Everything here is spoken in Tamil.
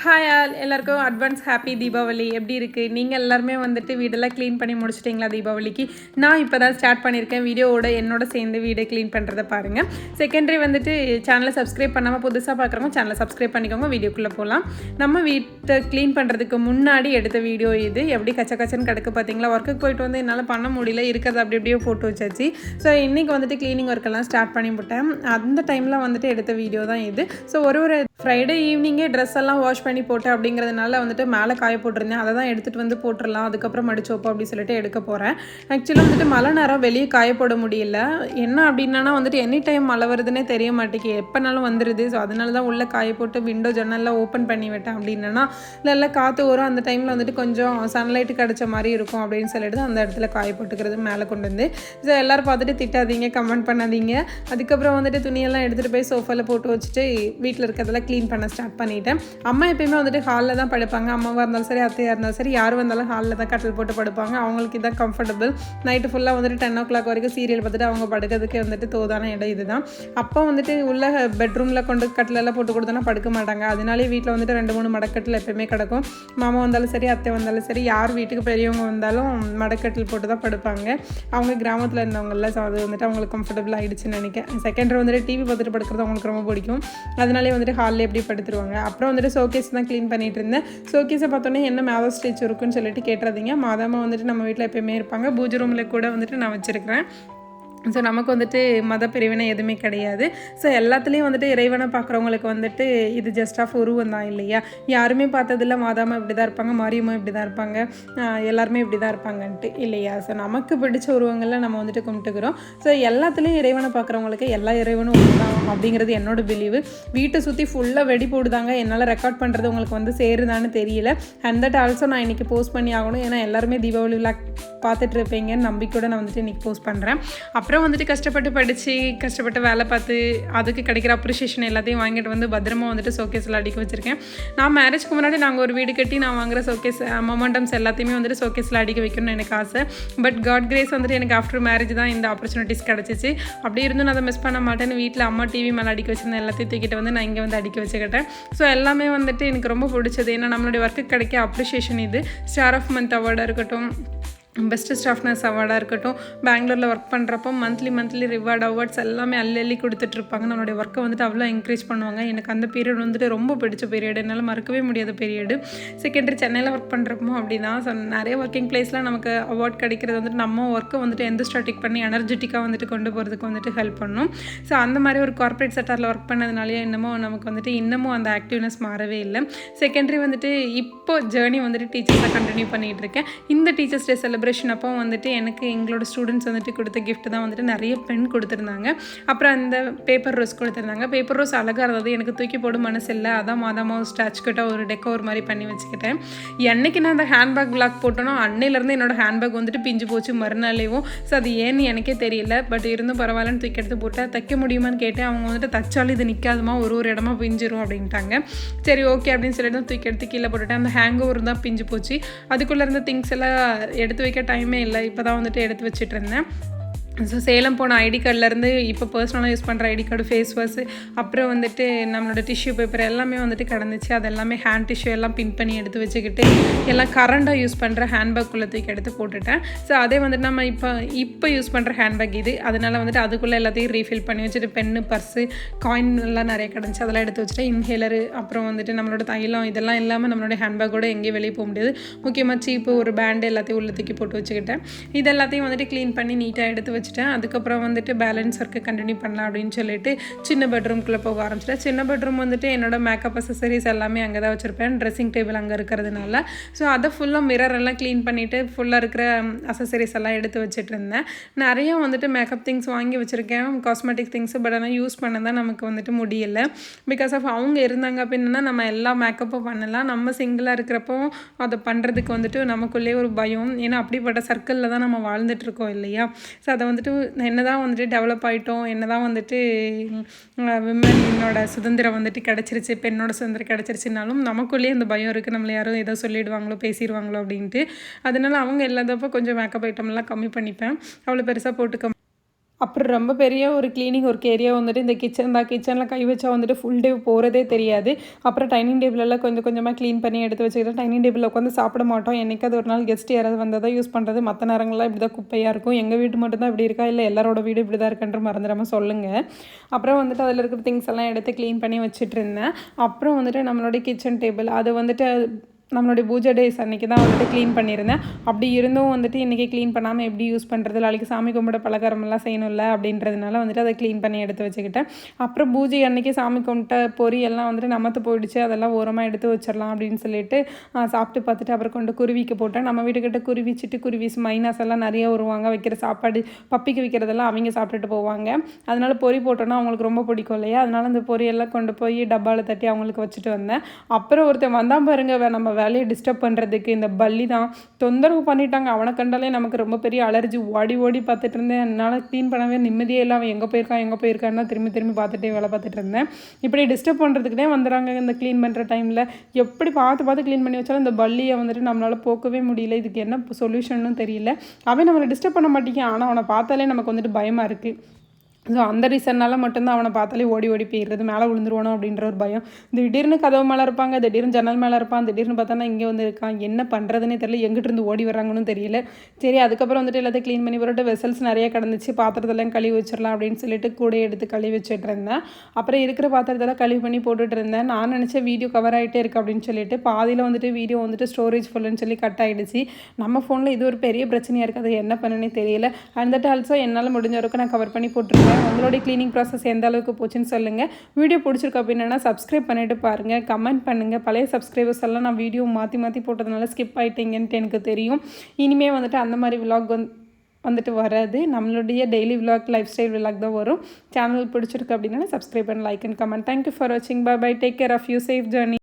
ஹாய் ஆல் எல்லாருக்கும் அட்வான்ஸ் ஹாப்பி தீபாவளி. எப்படி இருக்குது? நீங்கள் எல்லாருமே வந்துட்டு வீடெல்லாம் க்ளீன் பண்ணி முடிச்சிட்டிங்களா தீபாவளிக்கு? நான் இப்போ தான் ஸ்டார்ட் பண்ணியிருக்கேன். வீடியோவோட என்னோட சேர்ந்து வீடை க்ளீன் பண்ணுறதை பாருங்கள். செகண்டரி வந்துட்டு சேனலை சப்ஸ்கிரைப் பண்ணாமல் புதுசாக பார்க்குறவங்க சேனலை சப்ஸ்கிரைப் பண்ணிக்கோங்க. வீடியோக்குள்ளே போகலாம். நம்ம வீட்டை க்ளீன் பண்ணுறதுக்கு முன்னாடி எடுத்த வீடியோ இது. எப்படி கச்சன்னு கிடக்கு பார்த்தீங்களா? ஒர்க்குக்கு போயிட்டு வந்து என்னால் பண்ண முடியல, இருக்கிறது அப்படி அப்படியே போட்டு வச்சாச்சு. ஸோ இன்றைக்கி வந்துட்டு க்ளீனிங் ஒர்க்கெல்லாம் ஸ்டார்ட் பண்ணி விட்டேன். அந்த டைமில் வந்துட்டு எடுத்த வீடியோ தான் இது. ஸோ ஒரு ஃப்ரைடே ஈவினிங்கே ட்ரெஸ் எல்லாம் வாஷ் பண்ணி போட்டேன் அப்படிங்கிறதுனால வந்துட்டு மேலே காய போட்டிருந்தேன். அதை தான் எடுத்துகிட்டு வந்து போட்டுடலாம், அதுக்கப்புறம் மடிச்சு வைப்போம் அப்படின்னு சொல்லிட்டு எடுக்க போகிறேன். ஆக்சுவலாக வந்துட்டு மழை நேரம் வெளியே காய போட முடியல. என்ன அப்படின்னா வந்துட்டு எனி டைம் மழை வருதுன்னே தெரிய மாட்டேங்குது, எப்போனாலும் வந்துடுது. ஸோ அதனால தான் உள்ளே காய போட்டு விண்டோ ஜன்னல்லாம் ஓப்பன் பண்ணி விட்டேன். அப்படின்னா இல்லை காற்று வரும், அந்த டைமில் வந்துட்டு கொஞ்சம் சன்லைட்டு கிடச்ச மாதிரி இருக்கும் அப்படின்னு சொல்லிட்டு அந்த இடத்துல காய போட்டுக்கிறது மேலே கொண்டு வந்து. ஸோ எல்லோரும் பார்த்துட்டு திட்டாதீங்க, கமெண்ட் பண்ணாதீங்க. அதுக்கப்புறம் வந்துட்டு துணியெல்லாம் எடுத்துகிட்டு போய் சோஃபாவில் போட்டு வச்சுட்டு வீட்டில் இருக்கிறதெல்லாம் க்ளீன் பண்ண ஸ்டார்ட் பண்ணிட்டேன். அம்மா எப்பயுமே வந்துட்டு ஹாலில் தான் படுப்பாங்க. அம்மாவாக இருந்தாலும் சரி, அத்தையாக இருந்தாலும் சரி, யார் வந்தாலும் ஹாலில் தான் கட்டில் போட்டு படுப்பாங்க. அவங்களுக்கு இதான் கம்ஃபர்டபுள். நைட்டு ஃபுல்லாக வந்துட்டு 10 o'clock வரைக்கும் சீரியல் பார்த்துட்டு அவங்க படுக்கிறதுக்கு வந்துட்டு தோதான இடம் இதுதான். அப்போ வந்துட்டு உள்ள பெட்ரூமில் கொண்டு கட்டிலெல்லாம் போட்டு கொடுத்தோன்னா படுக்க மாட்டாங்க. அதனாலே வீட்டில் வந்துட்டு 2-3 மடக்கட்டில் எப்பயுமே கிடக்கும். மாமா வந்தாலும் சரி, அத்தை வந்தாலும் சரி, யார் வீட்டுக்கு பெரியவங்க வந்தாலும் மடக்கட்டில் போட்டு தான் படுப்பாங்க. அவங்க கிராமத்தில் இருந்தவங்கள. ஸோ அது வந்துட்டு அவங்களுக்கு கம்ஃபர்டபுள் ஆகிடுச்சுன்னு நினைக்கிறேன். செகண்டரி வந்துட்டு டிவி பார்த்துட்டு படுக்கிறது அவங்களுக்கு ரொம்ப பிடிக்கும். அதனாலே வந்துட்டு ஹாலில் எப்படி படுத்துருவாங்க. அப்புறம் வந்துட்டு ஷோகேஸ் தான் க்ளீன் பண்ணிகிட்டு இருந்தேன். ஷோகேஸை பார்த்தோன்னே என்ன மேலே ஸ்டிச் இருக்குன்னு சொல்லிட்டு கேட்டுறாதீங்க. மாதாமா வந்துட்டு நம்ம வீட்டில் எப்பயுமே இருப்பாங்க. பூஜை ரூமில் கூட வந்துட்டு நான் வச்சுருக்கிறேன். ஸோ நமக்கு வந்துட்டு மத பிரிவினை எதுவுமே கிடையாது. ஸோ எல்லாத்துலேயும் வந்துட்டு இறைவனை பார்க்குறவங்களுக்கு வந்துட்டு இது ஜஸ்ட் ஆஃப் உருவம் தான் இல்லையா? யாருமே பார்த்ததில்ல மாதாமா இப்படி தான் இருப்பாங்க, மாரியம்மா இப்படி தான் இருப்பாங்க, எல்லாருமே இப்படி தான் இருப்பாங்கன்ட்டு இல்லையா? ஸோ நமக்கு பிடிச்ச உருவங்களில் நம்ம வந்துட்டு கும்பிட்டுக்கிறோம். ஸோ எல்லாத்துலேயும் இறைவனை பார்க்குறவங்களுக்கு எல்லா இறைவனும் ஒன்று தான் அப்படிங்கிறது என்னோட பிலீவு. வீட்டை சுற்றி ஃபுல்லாக வெடி போடுதாங்க. என்னால் ரெக்கார்ட் பண்ணுறது உங்களுக்கு வந்து சேருதான்னு தெரியல. அண்ட் தட் ஆல்சோ நான் இன்றைக்கி போஸ்ட் பண்ணி ஆகணும். ஏன்னா எல்லாருமே தீபாவளி விழா பார்த்துட்டு இருப்பீங்கன்னு நம்பிக்கையோடு நான் வந்துட்டு இன்றைக்கி போஸ்ட் பண்ணுறேன். அப்புறம் வந்துட்டு கஷ்டப்பட்டு படித்து கஷ்டப்பட்டு வேலை பார்த்து அதுக்கு கிடைக்கிற அப்ரிஷியேஷன் எல்லாத்தையும் வாங்கிட்டு வந்து பத்திரமா வந்துட்டு ஷோகேஸில் அடிக்க வச்சுருக்கேன். நான் மேரேஜ்க்கு முன்னாடி நாங்கள் ஒரு வீடு கட்டி நான் வாங்குகிற ஷோகேஸ் மொமெண்டம்ஸ் எல்லாத்தையுமே வந்துட்டு ஷோகேஸில் அடிக்க வைக்கணும்னு எனக்கு ஆசை. பட் காட் கிரேஸ் வந்துட்டு எனக்கு ஆஃப்டர் மேரேஜ் தான் இந்த ஆப்பர்ச்சுனிட்டிஸ் கிடச்சிச்சு. அப்படி இருந்தும் நான் அதை மிஸ் பண்ண மாட்டேன்னு வீட்டில் அம்மா டிவி மேலே அடிக்க வச்சிருந்தேன். எல்லாத்தையும் தூக்கிட்டு வந்து நான் இங்கே வந்து அடிக்க வச்சுக்கிட்டேன். ஸோ எல்லாமே வந்துட்டு எனக்கு ரொம்ப பிடிச்சது. ஏன்னா நம்மளுடைய ஒர்க்குக்கு கிடைக்க அப்ரிஷியேஷன் இது. ஸ்டார் ஆஃப் மந்த் அவார்டாக இருக்கட்டும், பெஸ்ட் ஸ்டாஃப் நர்ஸ் அவார்டாக இருக்கட்டும், பெங்களூரில் ஒர்க் பண்ணுறப்போ மந்த்லி ரிவார்ட் அவார்ட்ஸ் எல்லாமே அள்ளி கொடுத்துட்ருப்பாங்க. நம்மளுடைய ஒர்க்கை வந்துட்டு அவ்வளோ என்கரேஜ் பண்ணுவாங்க. எனக்கு அந்த பீரியட் வந்துட்டு ரொம்ப பிடிச்ச பீரியட், என்னால் மறக்கவே முடியாத பீரியடு. செகண்டரி சென்னையில் ஒர்க் பண்ணுறப்போ அப்படி தான். ஸோ நிறைய ஒர்க்கிங் பிளேஸில் நமக்கு அவார்ட் கிடைக்கிறது வந்துட்டு நம்ம ஒர்க்கை வந்துட்டு எந்த ஸ்டாட்டிக் பண்ணி எனர்ஜெட்டிக்காக வந்துட்டு கொண்டு போகிறதுக்கு வந்துட்டு ஹெல்ப் பண்ணும். ஸோ அந்த மாதிரி ஒரு கார்ப்பரேட் செக்டாரில் ஒர்க் பண்ணதுனாலே என்னமோ நமக்கு வந்துட்டு இன்னமும் அந்த ஆக்டிவ்னஸ் மாறவே இல்லை. செகண்டரி வந்துட்டு இப்போ ஜேர்னி வந்துட்டு டீச்சர்ஸாக கண்டினியூ பண்ணிகிட்டு இருக்கேன். இந்த டீச்சர்ஸ் டே செலிப்ரேஷன் அப்போ வந்துட்டு எனக்கு எங்களோட ஸ்டூடெண்ட்ஸ் வந்துட்டு கொடுத்த கிஃப்ட் தான் வந்துட்டு நிறைய பென் கொடுத்துருந்தாங்க. அப்புறம் அந்த பேப்பர் ரோஸ் கொடுத்துருந்தாங்க. பேப்பர் ரோஸ் அழகாக இருந்தது. எனக்கு தூக்கி போடும் மனசு இல்லை. அதான் மாதமாக ஸ்டாச் கிட்ட ஒரு டெக்கோர் மாதிரி பண்ணி வச்சுக்கிட்டேன். என்னைக்கு நான் அந்த ஹேண்ட்பேக் பிளாக் போட்டோனோ அன்னையிலேருந்து என்னோட ஹேண்ட்பேக் வந்துட்டு பிஞ்சு போச்சு மறுநாளேவும். ஸோ அது ஏன்னு எனக்கே தெரியல. பட் இருந்தும் பரவாயில்லன்னு தூக்கி எடுத்து போட்டேன். தைக்க முடியுமான்னு கேட்டேன். அவங்க வந்துட்டு தைச்சாலும் இது நிற்காதுமா, ஒரு இடமா பிஞ்சிரும் அப்படின்ட்டாங்க. சரி ஓகே அப்படின்னு சொல்லிட்டு தூக்கி எடுத்து கீழே போட்டுட்டேன். அந்த ஹேங் ஓவர் தான் பிஞ்சு போச்சு. அதுக்குள்ளே இருந்த திங்ஸ் எல்லாம் எடுத்து வைக்க டைமே இல்லை. இப்போ தான் வந்துட்டு எடுத்து வச்சுட்டு இருந்தேன். ஸோ சேலம் போன ஐடி கார்டிலேருந்து இப்போ பர்சனலாக யூஸ் பண்ணுற ஐடி கார்டு, ஃபேஸ் வாஷ், அப்புறம் வந்துட்டு நம்மளோட டிஷ்யூ பேப்பர் எல்லாமே வந்துட்டு கிடந்துச்சு. அது எல்லாமே ஹேண்ட் டிஷ்யூ எல்லாம் பின் பண்ணி எடுத்து வச்சுக்கிட்டு எல்லாம் கரண்டாக யூஸ் பண்ணுற ஹேண்ட்பேக்குள்ளே தூக்கி எடுத்து போட்டுட்டேன். ஸோ அதே வந்துட்டு நம்ம இப்போ யூஸ் பண்ணுற ஹேண்ட்பேக் இது. அதனால் வந்துட்டு அதுக்குள்ளே எல்லாத்தையும் ரீஃபில் பண்ணி வச்சுட்டு பென்னு, பர்ஸு, காயின் எல்லாம் நிறைய கிடந்துச்சு. அதெல்லாம் எடுத்து வச்சுட்டு இன்ஹேலரு, அப்புறம் வந்துட்டு நம்மளோட தைலம் இதெல்லாம் இல்லாமல் நம்மளோட ஹேண்ட்பேக்கோடு எங்கேயும் வெளியே போக முடியாது. முக்கியமாக சீப்பு, ஒரு பேண்டு எல்லாத்தையும் உள்ளே தூக்கி போட்டு வச்சுக்கிட்டேன். இது எல்லாத்தையும் வந்துட்டு க்ளீன் பண்ணி நீட்டாக எடுத்து வச்சுட்டேன். அதுக்கப்புறம் வந்துட்டு பேலன்ஸ் ஒர்க்கு கண்டினியூ பண்ணலாம் அப்படின்னு சொல்லிட்டு சின்ன பெட்ரூம்குள்ளே போக ஆரம்பிச்சிட்டேன். சின்ன பெட்ரூம் வந்துட்டு என்னோட மேக்கப் அசசரிஸ் எல்லாமே அங்கே தான் வச்சுருப்பேன். ட்ரெஸ்ஸிங் டேபிள் அங்கே இருக்கிறதுனால. ஸோ அதை ஃபுல்லாக மிரர் எல்லாம் க்ளீன் பண்ணிவிட்டு ஃபுல்லாக இருக்கிற அசசரிஸ் எல்லாம் எடுத்து வச்சுட்டு இருந்தேன். நிறைய வந்துட்டு மேக்கப் திங்ஸ் வாங்கி வச்சுருக்கேன், காஸ்மெட்டிக் திங்ஸு. பட் ஆனால் யூஸ் பண்ண தான் நமக்கு வந்துட்டு முடியலை. பிகாஸ் ஆஃப் அவங்க இருந்தாங்க அப்படின்னா நம்ம எல்லா மேக்கப்பும் பண்ணலாம். நம்ம சிங்கிளாக இருக்கிறப்போ அதை பண்ணுறதுக்கு வந்துட்டு நமக்குள்ளேயே ஒரு பயம். ஏன்னா அப்படிப்பட்ட சர்க்கிளில் தான் நம்ம வாழ்ந்துட்டுருக்கோம் இல்லையா? ஸோ அதை வந்துட்டு என்ன தான் வந்துட்டு டெவலப் ஆகிட்டோம், என்ன தான் வந்துட்டு விமனோட சுதந்திரம் வந்துட்டு கிடச்சிருச்சு, பெண்ணோட சுதந்திரம் கிடச்சிருச்சுனாலும் நமக்குள்ளேயே அந்த பயம் இருக்குது. நம்மளை யாரும் ஏதோ சொல்லிடுவாங்களோ, பேசிடுவாங்களோ அப்படின்ட்டு. அதனால அவங்க இல்லாதப்போ கொஞ்சம் மேக்கப் ஐட்டம்லாம் கம்மி பண்ணிப்பேன். அவ்வளோ பெருசாக போட்டுக்க அப்புறம் ரொம்ப பெரிய ஒரு க்ளீனிங் ஒர்க் ஏரியா வந்துட்டு இந்த கிச்சனில் கை வச்சா வந்துட்டு ஃபுல் டே போகிறதே தெரியாது. அப்புறம் டைனிங் டேபிளெல்லாம் கொஞ்சம் கொஞ்சமாக க்ளீன் பண்ணி எடுத்து வச்சுக்கிட்டேன். டைனிங் டேபிளில் உட்காந்து சாப்பிட மாட்டோம். என்னைக்காவது ஒரு நாள் கெஸ்ட் யாராவது வந்தால் தான் யூஸ் பண்ணுறது. மற்ற நேரங்கள்லாம் இப்படி தான் குப்பையாக இருக்கும். எங்கள் வீட்டு மட்டும் தான் இப்படி இருக்கா, இல்லை எல்லாரோட வீடு இப்படி தான் இருக்குன்ற மறந்துடாமல் சொல்லுங்கள். அப்புறம் வந்துட்டு அதில் இருக்கிற திங்ஸ் எல்லாம் எடுத்து க்ளீன் பண்ணி வச்சுட்டு இருந்தேன். அப்புறம் வந்துட்டு நம்மளுடைய கிச்சன் டேபிள் அது வந்துட்டு நம்மளுடைய பூஜை டேஸ் அன்றைக்கி தான் வந்துட்டு க்ளீன் பண்ணியிருந்தேன். அப்படி இருந்தும் வந்துட்டு இன்றைக்கி க்ளீன் பண்ணாமல் எப்படி யூஸ் பண்ணுறது, நாளைக்கு சாமி கும்பிட பலகாரமெல்லாம் செய்யணும்ல அப்படின்றதுனால வந்துட்டு அதை க்ளீன் பண்ணி எடுத்து வச்சுக்கிட்டேன். அப்புறம் பூஜை அன்றைக்கி சாமி கும்பிட்ட பொரி எல்லாம் வந்துட்டு நமத்து போயிடுச்சு, அதெல்லாம் ஓரமாக எடுத்து வச்சிடலாம் அப்படின்னு சொல்லிட்டு சாப்பிட்டு பார்த்துட்டு அப்புறம் கொண்டு குருவிக்கு போட்டேன். நம்ம வீட்டுக்கிட்ட குருவி, சிட்டுக்குருவிஸ், மைனாஸ் எல்லாம் நிறைய வருவாங்க. வைக்கிற சாப்பாடு பப்பிக்கு வைக்கிறதெல்லாம் அவங்க சாப்பிட்டுட்டு போவாங்க. அதனால் பொரி போட்டோன்னா அவங்களுக்கு ரொம்ப பிடிக்கும் இல்லையா, அதனால் அந்த பொரியெல்லாம் கொண்டு போய் டப்பாவில் தட்டி அவங்களுக்கு வச்சுட்டு வந்தேன். அப்புறம் ஒருத்தன் வந்தான் பாருங்க, நம்ம வேலையை டிஸ்டர்ப் பண்ணுறதுக்கு. இந்த பல்லி தான் தொந்தரவு பண்ணிட்டாங்க. அவனை கண்டாலே நமக்கு ரொம்ப பெரிய அலர்ஜி. ஓடி ஓடி பார்த்துட்டு இருந்தேன். என்னால் க்ளீன் பண்ணவே நிம்மதியே இல்லை. அவன் எங்கே போயிருக்கான்னு திரும்பி திரும்பி பார்த்துட்டே வேலை பார்த்துட்டு இருந்தேன். இப்படி டிஸ்டர்ப் பண்ணுறதுக்குனே வந்துடுறாங்க இந்த க்ளீன் பண்ணுற டைமில். எப்படி பார்த்து க்ளீன் பண்ணி வச்சாலும் இந்த பல்லியை வந்துட்டு நம்மளால் போக்கவே முடியல. இதுக்கு என்ன சொல்யூஷன்னு தெரியல. அவன் நம்மளை டிஸ்டர்ப் பண்ண மாட்டேங்கான், ஆனால் அவனை பார்த்தாலே நமக்கு வந்துட்டு பயமாக இருக்குது. ஸோ அந்த ரீசன்னால் மட்டும்தான் அவனை பார்த்தாலே ஓடி போயிடுறது, மேலே விழுந்துருவானோ அப்படின்ற ஒரு பயம். திடீர்னு கதவு மேலே இருப்பாங்க, திடீர்னு ஜன்னல் மேலே இருப்பான், திடீர்னு பார்த்தானா இங்கே வந்து இருக்கான். என்ன பண்ணுறதுனே தெரியல, எங்கிட்டிருந்து ஓடி வர்றாங்கன்னு தெரியல. சரி, அதுக்கப்புறம் வந்துட்டு எல்லாத்தையும் க்ளீன் பண்ணி போட்டு வெசல்ஸ் நிறைய கிடந்துச்சு, பாத்திரத்தெல்லாம் கழுவி வச்சிடலாம் அப்படின்னு சொல்லிட்டு கூட எடுத்து கழுவி வச்சுட்டு இருந்தேன். அப்புறம் இருக்கிற பாத்திரத்தெல்லாம் கழுவி பண்ணி போட்டுட்டு இருந்தேன். நான் நினச்சேன் வீடியோ கவர் ஆகிட்டே இருக்குது அப்படின்னு சொல்லிட்டு பாதியில் வந்துட்டு வீடியோ வந்துட்டு ஸ்டோரேஜ் ஃபுல்லுன்னு சொல்லி கட் ஆகிடுச்சு. நம்ம ஃபோனில் இது ஒரு பெரிய பிரச்சனையாக இருக்குது, அது என்ன பண்ணுன்னே தெரியல. அண்ட் தட் ஆல்சோ என்னால் முடிஞ்ச வரைக்கும் நான் கவர் பண்ணி போட்டிருக்கேன். உங்களுடைய க்ளீனிங் ப்ராசஸ் எந்த அளவுக்கு போச்சுன்னு சொல்லுங்கள். வீடியோ பிடிச்சிருக்கு அப்படின்னா சப்ஸ்கிரைப் பண்ணிவிட்டு பாருங்கள், கமெண்ட் பண்ணுங்கள். பழைய சப்ஸ்கிரைபர்ஸ் எல்லாம் நான் வீடியோ மாற்றி போட்டதுனால ஸ்கிப் ஆகிட்டீங்கன்ட்டு எனக்கு தெரியும். இனிமேல் வந்துட்டு அந்த மாதிரி விலாக் வந்துட்டு வராது. நம்மளுடைய daily vlog, lifestyle vlog தான் வரும். சேனல் பிடிச்சிருக்கு அப்படின்னா சப்ஸ்கிரைப் பண்ணி like and comment. Thank you for வாட்சிங். Bye bye. Take care of you. Safe journey.